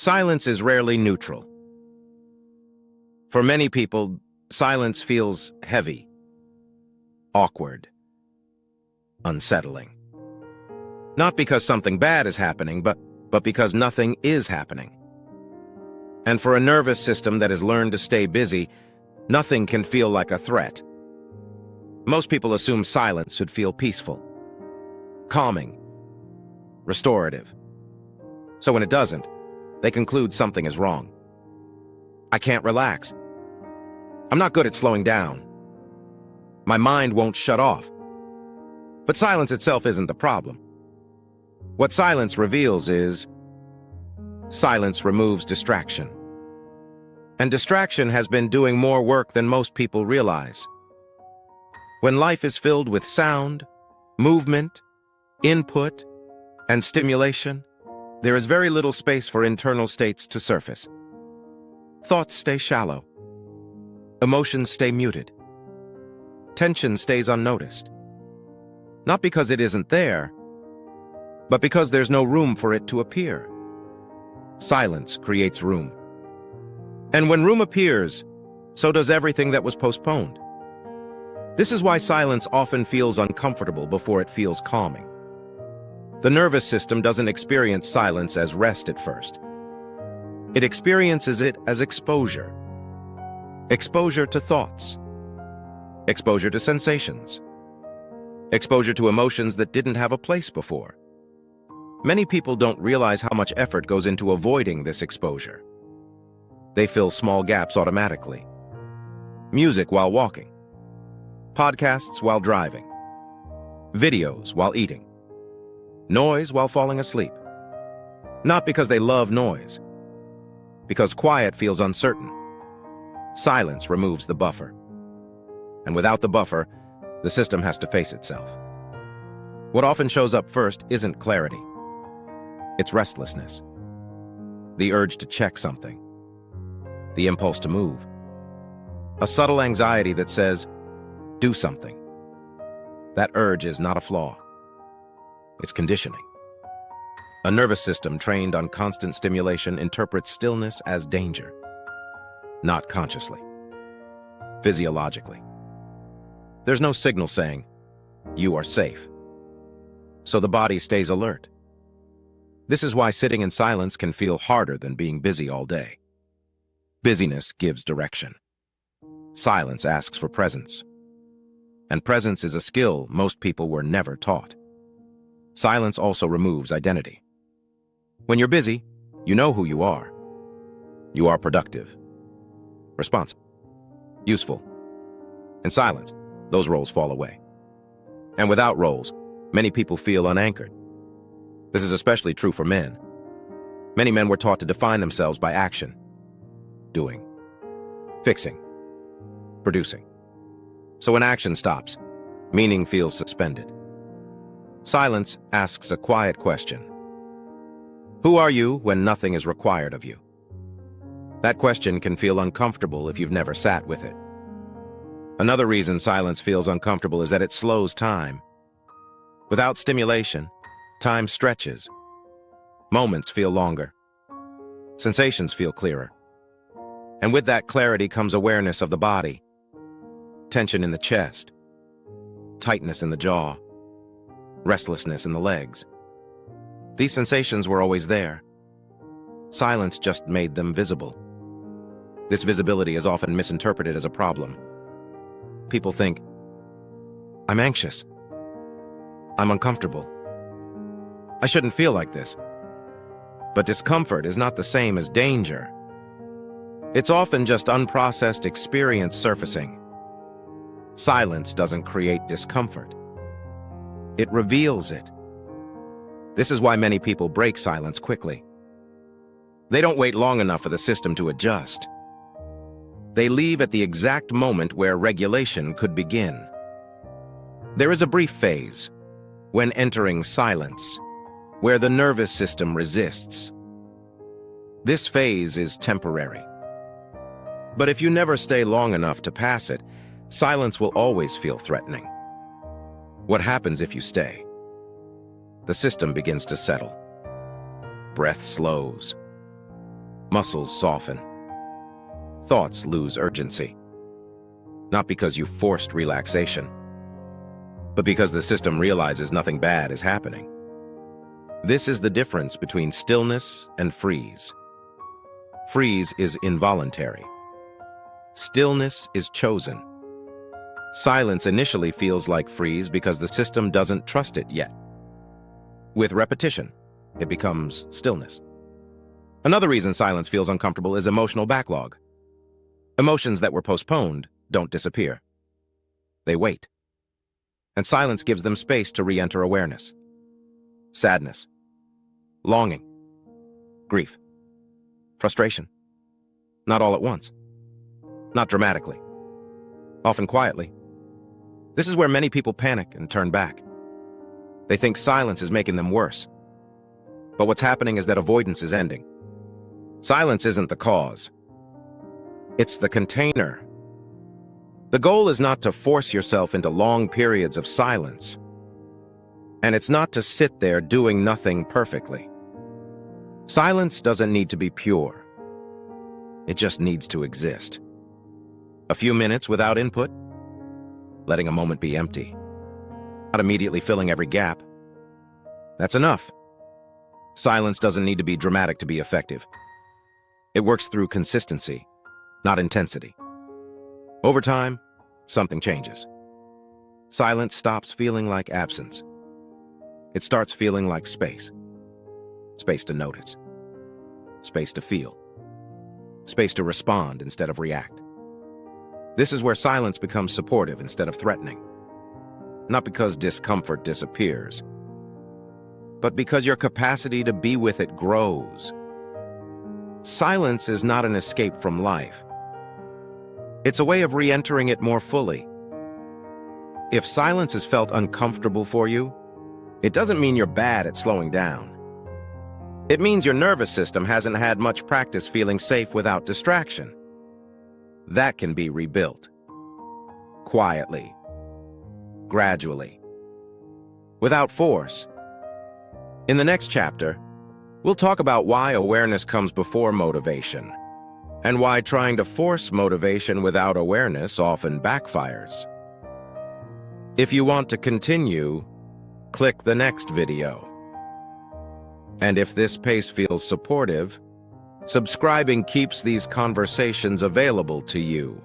Silence is rarely neutral. For many people, silence feels heavy, awkward, unsettling. Not because something bad is happening, but because nothing is happening. And for a nervous system that has learned to stay busy, nothing can feel like a threat. Most people assume silence should feel peaceful, calming, restorative. So when it doesn't, they conclude something is wrong. I can't relax. I'm not good at slowing down. My mind won't shut off. But silence itself isn't the problem. What silence reveals is silence removes distraction. And distraction has been doing more work than most people realize. When life is filled with sound, movement, input, and stimulation, there is very little space for internal states to surface. Thoughts stay shallow. Emotions stay muted. Tension stays unnoticed. Not because it isn't there, but because there's no room for it to appear. Silence creates room. And when room appears, so does everything that was postponed. This is why silence often feels uncomfortable before it feels calming. The nervous system doesn't experience silence as rest at first. It experiences it as exposure. Exposure to thoughts. Exposure to sensations. Exposure to emotions that didn't have a place before. Many people don't realize how much effort goes into avoiding this exposure. They fill small gaps automatically. Music while walking. Podcasts while driving. Videos while eating. Noise while falling asleep. Not because they love noise. Because quiet feels uncertain. Silence removes the buffer. And without the buffer, the system has to face itself. What often shows up first isn't clarity. It's restlessness. The urge to check something. The impulse to move. A subtle anxiety that says, do something. That urge is not a flaw. It's conditioning. A nervous system trained on constant stimulation interprets stillness as danger. Not consciously. Physiologically. There's no signal saying, you are safe. So the body stays alert. This is why sitting in silence can feel harder than being busy all day. Busyness gives direction. Silence asks for presence. And presence is a skill most people were never taught. Silence also removes identity. When you're busy, you know who you are. You are productive, responsive, useful. In silence, those roles fall away. And without roles, many people feel unanchored. This is especially true for men. Many men were taught to define themselves by action, doing, fixing, producing. So when action stops, meaning feels suspended. Silence asks a quiet question. Who are you when nothing is required of you? That question can feel uncomfortable if you've never sat with it. Another reason silence feels uncomfortable is that it slows time. Without stimulation, time stretches. Moments feel longer. Sensations feel clearer. And with that clarity comes awareness of the body. Tension in the chest. Tightness in the jaw. Restlessness in the legs. These sensations were always there. Silence just made them visible. This visibility is often misinterpreted as a problem. People think, I'm anxious. I'm uncomfortable. I shouldn't feel like this. But discomfort is not the same as danger. It's often just unprocessed experience surfacing. Silence doesn't create discomfort. It reveals it. This is why many people break silence quickly. They don't wait long enough for the system to adjust. They leave at the exact moment where regulation could begin. There is a brief phase, when entering silence, where the nervous system resists. This phase is temporary. But if you never stay long enough to pass it, silence will always feel threatening. What happens if you stay? The system begins to settle. Breath slows. Muscles soften. Thoughts lose urgency. Not because you forced relaxation, but because the system realizes nothing bad is happening. This is the difference between stillness and freeze. Freeze is involuntary. Stillness is chosen. Silence initially feels like freeze because the system doesn't trust it yet. With repetition, it becomes stillness. Another reason silence feels uncomfortable is emotional backlog. Emotions that were postponed don't disappear. They wait. And silence gives them space to re-enter awareness. Sadness, longing, grief, frustration. Not all at once. Not dramatically. Often quietly. This is where many people panic and turn back. They think silence is making them worse. But what's happening is that avoidance is ending. Silence isn't the cause. It's the container. The goal is not to force yourself into long periods of silence. And it's not to sit there doing nothing perfectly. Silence doesn't need to be pure. It just needs to exist. A few minutes without input, letting a moment be empty. Not immediately filling every gap. That's enough. Silence doesn't need to be dramatic to be effective. It works through consistency, not intensity. Over time, something changes. Silence stops feeling like absence. It starts feeling like space. Space to notice. Space to feel. Space to respond instead of react. This is where silence becomes supportive instead of threatening. Not because discomfort disappears, but because your capacity to be with it grows. Silence is not an escape from life. It's a way of re-entering it more fully. If silence has felt uncomfortable for you, it doesn't mean you're bad at slowing down. It means your nervous system hasn't had much practice feeling safe without distraction. That can be rebuilt. Quietly. Gradually. Without force. In the next chapter, we'll talk about why awareness comes before motivation, and why trying to force motivation without awareness often backfires. If you want to continue, click the next video. And if this pace feels supportive, subscribing keeps these conversations available to you.